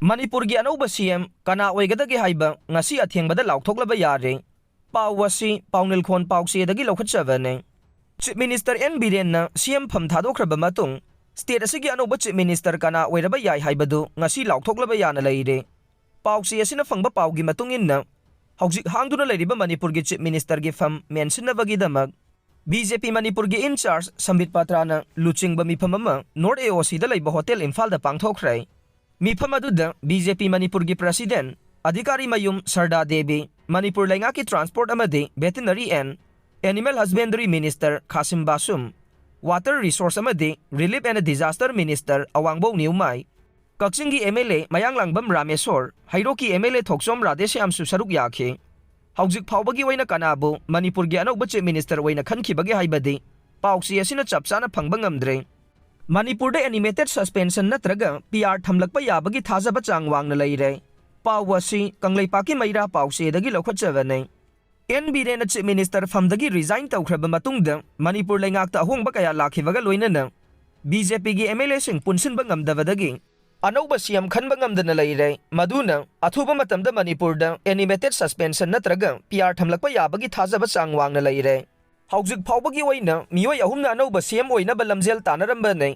Manipur gi Anouba CM Kana Oigadage Haiba Ngasi Athengbada Laothoklaba Yari Pawasi Paunil Khon Pause dagi Laukhatchavane Chief Minister N Birenna CM Pham Thadokraba Matung State asigi Anouba Chief Minister Kana Oiraba Yai Haibadu Ngasi Laothoklaba Yana Leire Pause asina Phangba Paugi Matung inna Hauzik Hangduna Leriba Manipur gi Chief Minister gi Pham Mentionabagi Damag BJP Manipur gi in charge Sambit Patrana Luchingba Miphamama North AOC da Leiba Hotel Imphal da Pangthokrai Mifam aduda BJP Manipur gi President Adhikari Mayum Sarda Devi Manipur Laingaki Transport amadi Veterinary and Animal Husbandry Minister Kasim Basum Water Resource amadi Relief and Disaster Minister Awangbo Niumai Kaksingi MLA Mayanglangbam Rameswar Hairoki MLA Thoksom Radeshyam Susaruk Yakhe Hauzik Phawbagi Waina Kanabu Manipur gi Anouba Chief Minister Waina Khankibagi Haibadi Pauksi asina chapsana phangba ngamdre Manipur da animated suspension natraga PR thamlakpa yabagi thajaba chang wangna leire pawasi kanglei-paki maira pause dagi lokhatchavane NB na Chief Minister famdagi resign tawkhraba matungda Manipur laingakta ahongba kaya lakhibaga loinana BJP gi MLA sing punsinba ngamdabadagi Anouba CM khanba ngamdana leire maduna athuba matamda Manipur da animated suspension natraga PR thamlakpa yabagi thajaba chang wangna leire Hauzik Phawbagi Waina Miyoi Ahumna Anouba CM Waina Balamjel Tanarambane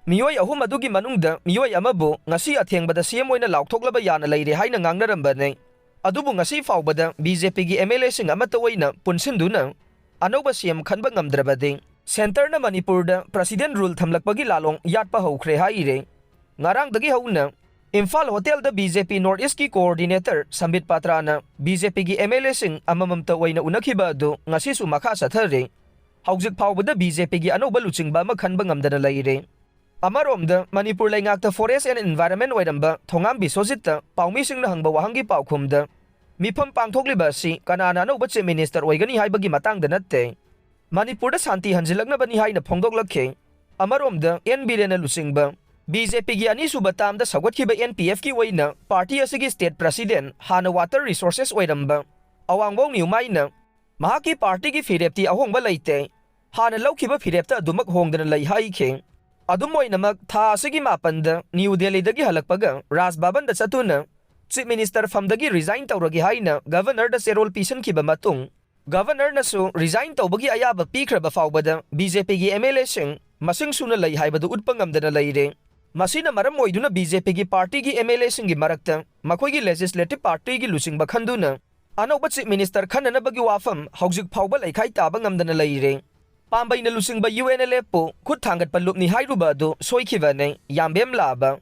Miyoi Ahum adugi manungda Miyoi Amabu Ngasi Athengbada CM Waina Laothoklaba Yana Leire Haina Ngangnarambane Adubu Ngasi Phawbada BJP gi MLA sing amata Waina punsinduna Anouba CM khanba ngamdrabade Center na Manipur da President rule thamlakpagi lalong yatpa haukhre haire Ngarang dagi hauna Imphal Hotel da BJP North East ki coordinator Sambit Patrana BJP gi MLA sing amamamta waina unakhiba adu ngasi su makha sathare Hauzik Phawbada BJP gi Anouba luchingba ma khanba ngamdana leire Amaromda Manipur laingakta Forest and Environment wairamba Thongam Bisojita Paumi singna hangba wahangi paukhumda Mifam pangthokliba si kanana Anouba Chief Minister oigani haibagi matangda natte Manipur da santi hanjilaknabani haina phongdoklakhe Amaromda NB na luchingba BJP gi ani suba tamda sagwatkiba NPF ki waina party asigi state president hana water resources wairamba awangbo niumaina mahaki party gi firepti ahongba leite hana laukiba firepta adumak hongdana lei haikhe adumoinamak tha asigi mapanda New Delhi dagi halakpaga Rajbhavan da chatuna Chief Minister famdagi resign tawragi haina governor da serol pisan kiba matung governor na su resign tawbagi ayaba pikraba fawbada BJP gi MLA sing masing suna lei haibadu utpangamdana leire Masina maram oiduna BJP gi party gi MLA singi marakta makoi gi legislative party gi luchingba khanduna Anouba Chief Minister khanana bagi wafam Hauzik Phawba laikhai taba ngamdana leire Pambaina luchingba UNLF po khut thangat palupni hairuba adu soikhibane yambem laba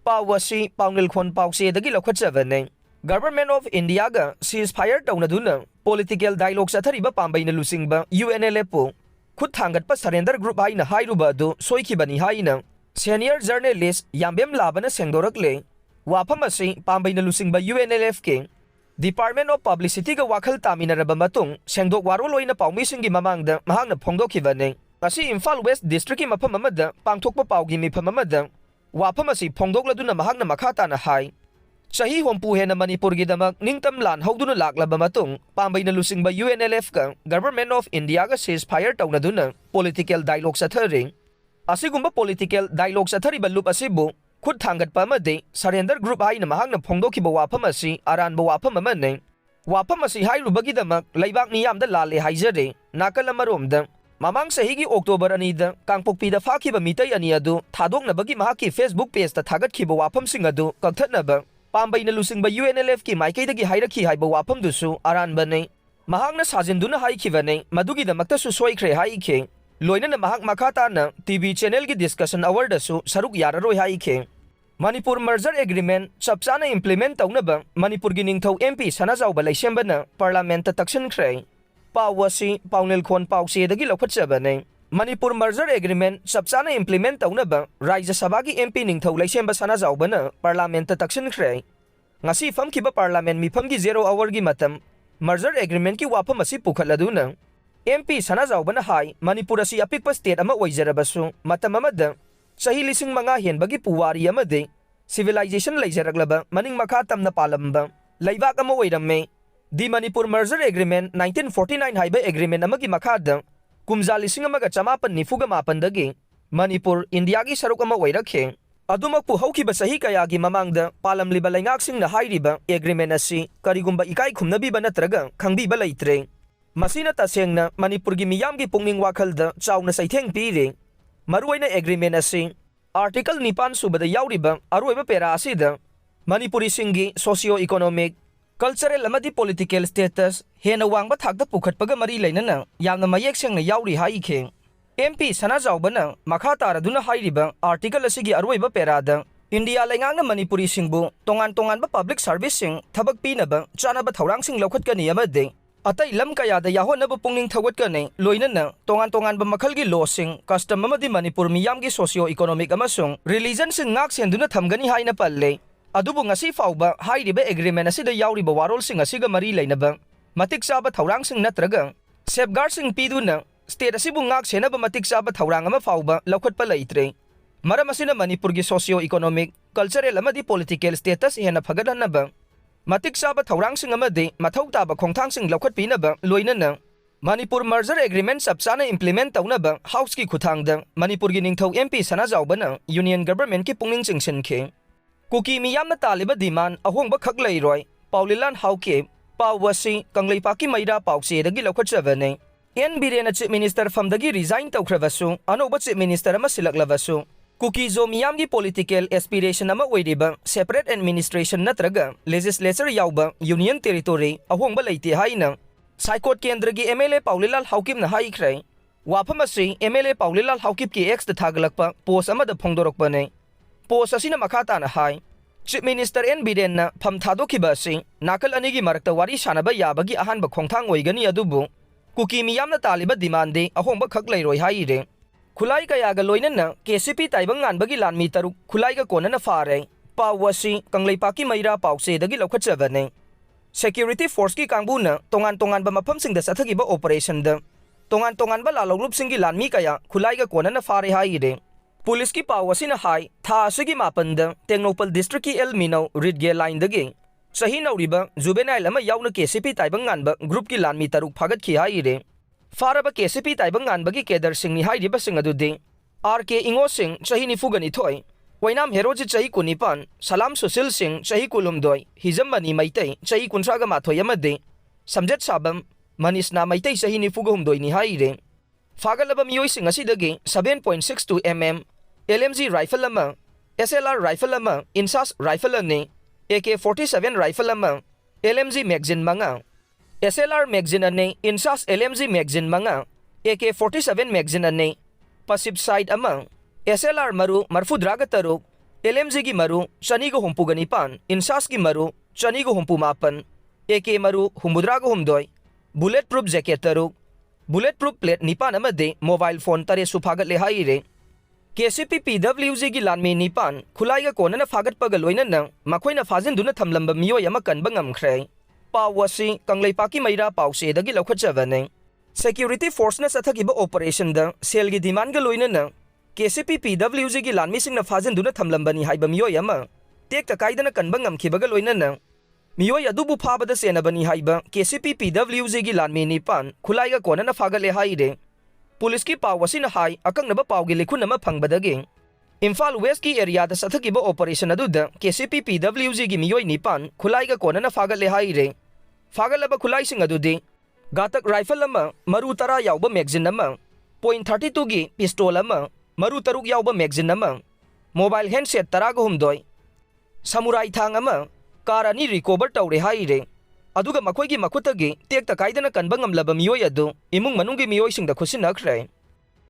Pawasi Paunil Khon Pause dagi lokhatchavane Government of India ga ceasefire tawnaduna political dialogue sathariba pambaina luchingba UNLF po khut thangat pa surrender group haina hairuba adu soikhibani haina Senior journalist Yambem Labana Sengdorakle Wafam asi Pambaina Lusingba UNLF ke Department of Publicity ga wakhal taminaraba matung Sengdok waroloina paumi singi mamangda mahangna phongdokhibane Asi Imphal West District ki mafam amada pangthokpa paugi mifam amada Wafam asi phongdokladuna mahangna makhatana hai Chahi hompu hena Manipur gi damak ningtam lan hauduna laklaba matung Pambaina Lusingba UNLF ka Government of India ga ceasefire tawnaduna political dialogue sathare Asigumba political dialogue sathariba loop asibu khut thangatpa amade surrender group haina mahangna phongdokhiba wafam asi aranba wafam amane wafam asi hairubagi damak leibak niyamda lale haijare nakal amaromda mamang sahi gi October 2 da kangpokpi da fakhiba mitai ani adu thadoknabagi mahaki Facebook page ta thagatkhiba wafam sing adu kakthatnaba pambaina lusingba UNLF ki maikaidagi hairakhi haiba wafam dusu aranbane mahangna sajinduna haikhibane madugi damakta su soikhre haikhe Loina mahak makata na TV channel ki discussion award su saruk yararoi haikhe Manipur merger agreement chapchana implement tawnaba Manipur gi ningthau MP sanajawba laisemba na parliament ta taksin khre pawasi Paunil Khon Pause dagi lokhatchabane Manipur merger agreement chapchana implement tawnaba Rajya Sabha gi MP ningthau laisemba sanajawba na parliament ta taksin khre ngasi famkhiba parliament mifam gi 0 hour gi matam merger agreement ki wafam asi pukhaladuna MP sanajawbana hai Manipur asi apikpa state ama oijarabasu matam amada sahi lising manga henbagi puwari amade civilization leijaraglaba maning makha tamna palamba leibak ama oiramme di Manipur merger agreement 1949 haiba agreement amagi makhada kumja lising amaga chamapan nifuga mapan dagi Manipur India gi saruk ama oirakhe ꯑꯗꯨꯃꯛꯄꯨ ꯍꯧꯈꯤꯕ ꯆꯍꯤ ꯀꯌꯥꯒꯤ ꯃꯃꯥꯡꯗ ꯄꯥꯜꯂꯝꯂꯤꯕ ꯂꯩꯉꯥꯛꯁꯤꯡꯅ ꯍꯥꯏꯔꯤꯕ agreement ꯑꯁꯤ ꯀꯔꯤꯒꯨꯝꯕ ꯏꯀꯥꯏ ꯈꯨꯝꯅꯕꯤꯕ ꯅꯠꯇ꯭ꯔꯒ ꯈꯪꯕꯤꯕ ꯂꯩꯇ꯭ꯔꯦ꯫ ꯃꯁꯤꯅ ꯇꯁꯦꯡꯅ ꯃꯅꯤꯄꯨꯔꯒꯤ ꯃꯤꯌꯥꯝꯒꯤ ꯄꯨꯛꯅꯤꯡ ꯋꯥꯈꯜꯗ ꯆꯥꯎꯅ ꯆꯩꯊꯦꯡ ꯄꯤꯔꯦ꯫ ꯃꯔꯨꯑꯣꯏꯅ ꯑꯦꯒ꯭ꯔꯤꯃꯦꯟ ꯑꯁꯤ ꯑꯥꯔꯇꯤꯀꯜ 9 ꯁꯨꯕꯗ ꯌꯥꯎꯔꯤꯕ ꯑꯔꯣꯏꯕ ꯄꯦꯔꯥ ꯑꯁꯤꯗ ꯃꯅꯤꯄꯨꯔꯤꯁꯤꯡꯒꯤ ꯁꯣꯁꯤꯑꯣ ꯏꯀꯣꯅꯣꯃꯤꯛ, ꯀꯜꯆꯔꯦꯜ ꯑꯃꯗꯤ ꯄꯣꯂꯤꯇꯤꯀꯦꯜ ꯁ꯭ꯇꯦꯇꯁ ꯍꯦꯟꯅ ꯋꯥꯡꯕ ꯊꯥꯛꯇ ꯄꯨꯈꯠꯄꯒ ꯃꯔꯤ ꯂꯩꯅꯅ ꯌꯥꯝꯅ ꯃꯌꯦꯛ ꯁꯦꯡꯅ ꯌꯥꯎꯔꯤ ꯍꯥꯏꯈꯤ꯫ MP ꯁꯅꯥꯖꯥꯎꯕꯅ ꯃꯈꯥ ꯇꯥꯔꯗꯨꯅ ꯍꯥꯏꯔꯤꯕ ꯑꯥꯔꯇꯤꯀꯜ ꯑꯁꯤꯒꯤ ꯑꯔꯣꯏꯕ ꯄꯦꯔꯥꯗ ꯏꯟꯗꯤꯌꯥ ꯂꯩꯉꯥꯛꯅ ꯃꯅꯤꯄꯨꯔꯤꯁꯤꯡꯕꯨ ꯇꯣꯉꯥꯟ-ꯇꯣꯉꯥꯟꯕ ꯄꯕ꯭ꯂꯤꯛ ꯁꯔꯚꯤꯁꯁꯤꯡ ꯊꯕꯛ ꯄꯤꯅꯕ ꯆꯥꯅꯕ ꯊꯧꯔꯥꯡꯁꯤꯡ ꯂꯧꯈꯠꯀꯅꯤ ꯑꯃꯗꯤ ꯑꯇꯩ ꯂꯝ ꯀꯌꯥꯗ ꯌꯥꯎꯍꯟꯅꯕ ꯄꯨꯛꯅꯤꯡ ꯊꯧꯒꯠꯀꯅꯤ, ꯂꯣꯏꯅꯅ ꯇꯣꯉꯥꯟ-ꯇꯣꯉꯥꯟꯕ ꯃꯈꯜꯒꯤ ꯂꯣꯁꯤꯡ, ꯀꯁꯇꯝ ꯑꯃꯗꯤ ꯃꯅꯤꯄꯨꯔ ꯃꯤꯌꯥꯝꯒꯤ ꯁꯣꯁꯤꯑꯣ ꯏꯀꯣꯅꯣꯃꯤꯛ ꯑꯃꯁꯨꯡ ꯔꯤꯂꯤꯖꯟꯁꯤꯡ ꯉꯥꯛ-ꯁꯦꯟꯗꯨꯅ ꯊꯝꯒꯅꯤ ꯍꯥꯏꯅ ꯄꯜꯂꯦ꯫ ꯑꯗꯨꯕꯨ ꯉꯁꯤ ꯐꯥꯎꯕ ꯍꯥꯏꯔꯤꯕ ꯑꯦꯒ꯭ꯔꯤꯃꯦꯟ ꯑꯁꯤꯗ ꯌꯥꯎꯔꯤꯕ ꯋꯥꯔꯣꯜꯁꯤꯡ ꯑꯁꯤꯒ ꯃꯔꯤ ꯂꯩꯅꯕ ꯃꯇꯤꯛ ꯆꯥꯕ ꯊꯧꯔꯥꯡꯁꯤꯡ ꯅꯠꯇ꯭ꯔꯒ ꯁꯦꯐꯒꯥꯔꯗꯁꯤꯡ ꯄꯤꯗꯨꯅ ꯁ꯭ꯇꯦꯠ ꯑꯁꯤꯕꯨ ꯉꯥꯛ-ꯁꯦꯟꯅꯕ ꯃꯇꯤꯛ ꯆꯥꯕ ꯊꯧꯔꯥꯡ ꯑꯃ ꯐꯥꯎꯕ ꯂꯧꯈꯠꯄ ꯂꯩꯇ꯭ꯔꯦ꯫ ꯃꯔꯝ ꯑꯁꯤꯅ ꯃꯅꯤꯄꯨꯔꯒꯤ ꯁꯣꯁꯤꯑꯣ ꯏꯀꯣꯅꯣꯃꯤꯛ, ꯀꯜꯆꯔꯦꯜ ꯑꯃꯗꯤ ꯄꯣꯂꯤꯇꯤꯀꯦꯜ ꯁ꯭ꯇꯦꯇꯁ ꯍꯦꯟꯅ ꯐꯒꯠꯍꯟꯅꯕ ꯃꯇꯤꯛ ꯆꯥꯕ ꯊꯧꯔꯥꯡꯁꯤꯡ ꯑꯃꯗꯤ ꯃꯊꯧ ꯇꯥꯕ ꯈꯣꯡꯊꯥꯡꯁꯤꯡ ꯂꯧꯈꯠꯄꯤꯅꯕ, ꯂꯣꯏꯅꯅ ꯃꯅꯤꯄꯨꯔ ꯃꯔꯖꯔ ꯑꯦꯒ꯭ꯔꯤꯃꯦꯟ ꯆꯞ ꯆꯥꯅ ꯏꯝꯄ꯭ꯂꯤꯃꯦꯟ ꯇꯧꯅꯕ ꯍꯥꯎꯁꯀꯤ ꯈꯨꯠꯊꯥꯡꯗ ꯃꯅꯤꯄꯨꯔꯒꯤ ꯅꯤꯡꯊꯧ MP ꯁꯅꯥꯖꯥꯎꯕꯅ ꯌꯨꯅꯤꯌꯟ ꯒꯚꯔꯟꯃꯦꯟꯠꯀꯤ ꯄꯨꯛꯅꯤꯡ ꯆꯤꯡꯁꯤꯟꯈꯤ꯫ ꯀꯨꯀꯤ ꯃꯤꯌꯥꯝꯅ ꯇꯥꯜꯂꯤꯕ ꯗꯤꯃꯥꯟ ꯑꯍꯣꯡꯕ ꯈꯛ ꯂꯩꯔꯣꯏ꯫ ꯄꯥꯎꯂꯤꯂꯥꯟ ꯍꯥꯎꯀꯤꯞ, ꯄꯥꯎ ꯑꯁꯤ ꯀꯪꯂꯩꯄꯥꯛꯀꯤ ꯃꯩꯔꯥ ꯄꯥꯎꯆꯦꯗꯒꯤ ꯂꯧꯈꯠꯆꯕꯅꯤ꯫ N. ꯕꯤꯔꯦꯟꯅ ꯆꯤꯞ ꯃꯤꯅꯤꯁꯇꯔ ꯐꯝꯗꯒꯤ ꯔꯤꯖꯥꯏꯟ ꯇꯧꯈ꯭ꯔꯕꯁꯨ, ꯑꯅꯧꯕ ꯆꯤꯞ ꯃꯤꯅꯤꯁꯇꯔ ꯑꯃ ꯁꯤꯜꯂꯛꯂꯕꯁꯨ ꯀꯨꯀꯤꯖꯣ ꯃꯤꯌꯥꯝꯒꯤ ꯄꯣꯂꯤꯇꯤꯀꯦꯜ ꯑꯦꯁꯄꯤꯔꯦꯁꯟ ꯑꯃ ꯑꯣꯏꯔꯤꯕ ꯁꯦꯄꯔꯦꯠ ꯑꯦꯗꯃꯤꯅꯤꯁꯇ꯭ꯔꯦꯁꯟ ꯅꯠꯇ꯭ꯔꯒ ꯂꯦꯖꯤꯁꯂꯦꯆꯔ ꯌꯥꯎꯕ ꯌꯨꯅꯤꯌꯟ ꯇꯦꯔꯤꯇꯣꯔꯤ ꯑꯍꯣꯡꯕ ꯂꯩꯇꯦ ꯍꯥꯏꯅ ꯁꯥꯏꯀꯣꯠ ꯀꯦꯟꯗ꯭ꯔꯒꯤ MLA ꯄꯥꯎꯂꯤꯂꯥꯜ ꯍꯥꯎꯀꯤꯞꯅ ꯍꯥꯏꯈ꯭ꯔꯦ꯫ ꯋꯥꯐꯝ ꯑꯁꯤ MLA ꯄꯥꯎꯂꯤꯂꯥꯜ ꯍꯥꯎꯀꯤꯞꯀꯤ Xꯗ ꯊꯥꯒꯠꯂꯛꯄ ꯄꯣꯁ ꯑꯃꯗ ꯐꯣꯡꯗꯣꯔꯛꯄꯅꯤ꯫ ꯄꯣꯁ ꯑꯁꯤꯅ ꯃꯈꯥ ꯇꯥꯅ ꯍꯥꯏ, ꯆꯤꯞ ꯃꯤꯅꯤꯁꯇꯔ N. ꯕꯤꯔꯦꯟꯅ ꯐꯝ ꯊꯥꯗꯣꯛꯈꯤꯕ ꯑꯁꯤ ꯅꯥꯀꯜ ꯑꯅꯤꯒꯤ ꯃꯔꯛꯇ ꯋꯥꯔꯤ ꯁꯥꯅꯕ ꯌꯥꯕꯒꯤ ꯑꯍꯥꯟꯕ ꯈꯣꯡꯊꯥꯡ ꯑꯣꯏꯒꯅꯤ, ꯑꯗꯨꯕꯨ ꯀꯨꯀꯤ ꯃꯤꯌꯥꯝꯅ ꯇꯥꯜꯂꯤꯕ ꯗꯤꯃꯥꯟꯗꯤ ꯑꯍꯣꯡꯕ ꯈꯛ ꯂꯩꯔꯣꯏ ꯍꯥꯏꯔꯦ꯫ ꯈꯨꯠꯂꯥꯏ ꯀꯌꯥꯒ ꯂꯣꯏꯅꯅ KCP ꯇꯥꯏꯕꯪ ꯉꯥꯟꯕꯒꯤ ꯂꯥꯟꯃꯤ 3 ꯈꯨꯠꯂꯥꯏꯒ ꯀꯣꯟꯅꯅ ꯐꯥꯔꯦ꯫ ꯄꯥꯎ ꯑꯁꯤ ꯀꯪꯂꯩꯄꯥꯛꯀꯤ ꯃꯩꯔꯥ ꯄꯥꯎꯆꯦꯗꯒꯤ ꯂꯧꯈꯠꯆꯕꯅꯤ꯫ ꯁꯦꯀ꯭ꯌꯨꯔꯤꯇꯤ ꯐꯣꯔꯁꯀꯤ ꯀꯥꯡꯕꯨꯅ ꯇꯣꯉꯥꯟ-ꯇꯣꯉꯥꯟꯕ ꯃꯐꯝꯁꯤꯡꯗ ꯆꯠꯊꯈꯤꯕ ꯑꯣꯄꯔꯦꯁꯟꯗ ꯇꯣꯉꯥꯟ-ꯇꯣꯉꯥꯟꯕ ꯂꯥꯜꯂꯧꯂꯨꯞꯁꯤꯡꯒꯤ ꯂꯥꯟꯃꯤ ꯀꯌꯥ ꯈꯨꯠꯂꯥꯏꯒ ꯀꯣꯟꯅꯅ ꯐꯥꯔꯦ ꯍꯥꯏꯔꯦ꯫ ꯄꯨꯂꯤꯁꯀꯤ ꯄꯥꯎ ꯑꯁꯤꯅ ꯍꯥꯏ, ꯊꯥ ꯑꯁꯤꯒꯤ 9ꯗ ꯇꯦꯡꯅꯧꯄꯜ ꯗꯤꯁꯇ꯭ꯔꯤꯛꯀꯤ ꯑꯦꯜ ꯃꯤꯅꯧ ꯔꯤꯗꯒꯦ ꯂꯥꯏꯟꯗꯒꯤ ꯆꯍꯤ ꯅꯧꯔꯤꯕ ꯖꯨꯕꯦꯅꯥꯏꯜ ꯑꯃ ꯌꯥꯎꯅ KCP ꯇꯥꯏꯕꯪ ꯉꯥꯟꯕ ꯒ꯭ꯔꯨꯞꯀꯤ ꯂꯥꯟꯃꯤ 3 ꯐꯥꯒꯠꯈꯤ ꯍꯥꯏꯔꯦ꯫ ꯐꯥꯔꯕ KCP ꯇꯥꯏꯕꯪ ꯉꯥꯟꯕꯒꯤ ꯀꯦꯗꯔꯁꯤꯡꯅꯤ ꯍꯥꯏꯔꯤꯕꯁꯤꯡ ꯑꯗꯨꯗꯤ RK ꯏꯉꯣ ꯁꯤꯡ ꯆꯍꯤ 42, ꯑꯣꯏꯅꯥꯝ ꯍꯦꯔꯣꯖꯤꯠ ꯆꯍꯤ 19, ꯁꯂꯥꯝ ꯁꯨꯁꯤꯜ ꯁꯤꯡ ꯆꯍꯤ 12, ꯍꯤꯖꯝ ꯃꯅꯤ ꯃꯩꯇꯩ ꯆꯍꯤ 39 ꯑꯃꯗꯤ ꯁꯝꯖꯦꯠ ꯁꯥꯕꯝ ꯃꯅꯤꯁꯅꯥ ꯃꯩꯇꯩ ꯆꯍꯤ 44ꯅꯤ ꯍꯥꯏꯔꯦ꯫ ꯐꯥꯒꯠꯂꯕ ꯃꯤꯑꯣꯏꯁꯤꯡ ꯑꯁꯤꯗꯒꯤ 7.62 mm LMG ꯔꯥꯏꯐꯜ ꯑꯃ, SLR ꯔꯥꯏꯐꯜ ꯑꯃ, ꯏꯟꯁꯥꯁ ꯔꯥꯏꯐꯜ ꯑꯅꯤ, AK-47 ꯔꯥꯏꯐꯜ ꯑꯃ, LMG magazine 5, SLR magazine 2, INSAS LMG magazine 5, AK-47 magazine 2, passive sight ꯑꯃ, SLR ꯃꯔꯨ 43, LMGꯒꯤ ꯃꯔꯨ 269, ꯏꯟꯁꯥꯁꯀꯤ ꯃꯔꯨ 268, AK ꯃꯔꯨ 52, ꯕꯨꯂꯦꯠ ꯄ꯭ꯔꯨꯞ ꯖꯦꯀꯦꯠ 3, ꯕꯨꯂꯦꯠ ꯄ꯭ꯔꯨꯞ ꯄ꯭ꯂꯦꯠ 9 ꯑꯃꯗꯤ ꯃꯣꯕꯥꯏꯜ ꯐꯣꯟ 3ꯁꯨ ꯐꯥꯒꯠꯂꯦ ꯍꯥꯏꯔꯦ꯫ KCP PWGꯒꯤ ꯂꯥꯟꯃꯤ 9 ꯈꯨꯠꯂꯥꯏꯒ ꯀꯣꯟꯅꯅ ꯐꯥꯒꯠꯄꯒ ꯂꯣꯏꯅꯅ ꯃꯈꯣꯏꯅ ꯐꯥꯖꯤꯟꯗꯨꯅ ꯊꯝꯂꯝꯕ ꯃꯤꯑꯣꯏ ꯑꯃ ꯀꯟꯕ ꯉꯝꯈ꯭ꯔꯦ꯫ ꯄꯥꯎ ꯑꯁꯤ ꯀꯪꯂꯩꯄꯥꯛꯀꯤ ꯃꯩꯔꯥ ꯄꯥꯎꯆꯦꯗꯒꯤ ꯂꯧꯈꯠꯆꯕꯅꯤ꯫ ꯁꯦꯀ꯭ꯌꯨꯔꯤꯇꯤ ꯐꯣꯔꯁꯅ ꯆꯠꯊꯈꯤꯕ ꯑꯣꯄꯔꯦꯁꯟꯗ ꯁꯦꯜꯒꯤ ꯗꯤꯃꯥꯟꯒ ꯂꯣꯏꯅꯅ KCP PWGꯒꯤ ꯂꯥꯟꯃꯤꯁꯤꯡꯅ ꯐꯥꯖꯤꯟꯗꯨꯅ ꯊꯝꯂꯝꯕꯅꯤ ꯍꯥꯏꯕ ꯃꯤꯑꯣꯏ ꯑꯃ ꯇꯦꯛꯇ ꯀꯥꯏꯗꯅ ꯀꯟꯕ ꯉꯝꯈꯤꯕꯒ ꯂꯣꯏꯅꯅ ꯃꯤꯑꯣꯏ ꯑꯗꯨꯕꯨ ꯐꯥꯕꯗ ꯆꯦꯟꯅꯕꯅꯤ ꯍꯥꯏꯕ KCP PWGꯒꯤ ꯂꯥꯟꯃꯤ 9 ꯈꯨꯠꯂꯥꯏꯒ ꯀꯣꯟꯅꯅ ꯐꯥꯒꯠꯂꯦ ꯍꯥꯏꯔꯦ꯫ ꯄꯨꯂꯤꯁꯀꯤ ꯄꯥꯎ ꯑꯁꯤꯅ ꯍꯥꯏ, ꯑꯀꯛꯅꯕ ꯄꯥꯎꯒꯤ ꯂꯤꯈꯨꯟ ꯑꯃ ꯐꯪꯕꯗꯒꯤ ꯏꯝꯐꯥꯜ ꯋꯦꯁꯀꯤ ꯑꯦꯔꯤꯌꯥꯗ ꯆꯠꯊꯈꯤꯕ ꯑꯣꯄꯔꯦꯁꯟ ꯑꯗꯨꯗ KCP PWGꯒꯤ ꯃꯤꯑꯣꯏ 9 ꯈꯨꯠꯂꯥꯏꯒ ꯀꯣꯟꯅꯅ ꯐꯥꯒꯠꯂꯦ ꯍꯥꯏꯔꯦ꯫ ꯐꯥꯒꯠꯂꯕ ꯈꯨꯠꯂꯥꯏꯁꯤꯡ ꯑꯗꯨꯗꯤ ꯒꯥꯇꯛ ꯔꯥꯏꯐꯜ ꯑꯃ, ꯃꯔꯨ 10 ꯌꯥꯎꯕ ꯃꯦꯒꯖꯤꯟ ꯑꯃ, .32ꯒꯤ ꯄꯤꯁꯇꯣꯜ ꯑꯃ, ꯃꯔꯨ 3 ꯌꯥꯎꯕ ꯃꯦꯒꯖꯤꯟ ꯑꯃ, ꯃꯣꯕꯥꯏꯜ ꯍꯦꯟꯗꯁꯦꯠ 13, ꯁꯃꯨꯔꯥꯏ ꯊꯥꯡ ꯑꯃ, ꯀꯥꯔ 2 ꯔꯤꯀꯣꯚꯔ ꯇꯧꯔꯦ ꯍꯥꯏꯔꯦ꯫ ꯑꯗꯨꯒ ꯃꯈꯣꯏꯒꯤ ꯃꯈꯨꯠꯇꯒꯤ ꯇꯦꯛꯇ ꯀꯥꯏꯗꯅ ꯀꯟꯕ ꯉꯝꯂꯕ ꯃꯤꯑꯣꯏ ꯑꯗꯨ ꯏꯃꯨꯡ ꯃꯅꯨꯡꯒꯤ ꯃꯤꯑꯣꯏꯁꯤꯡꯗ ꯈꯨꯠꯁꯤꯟꯅꯈ꯭ꯔꯦ꯫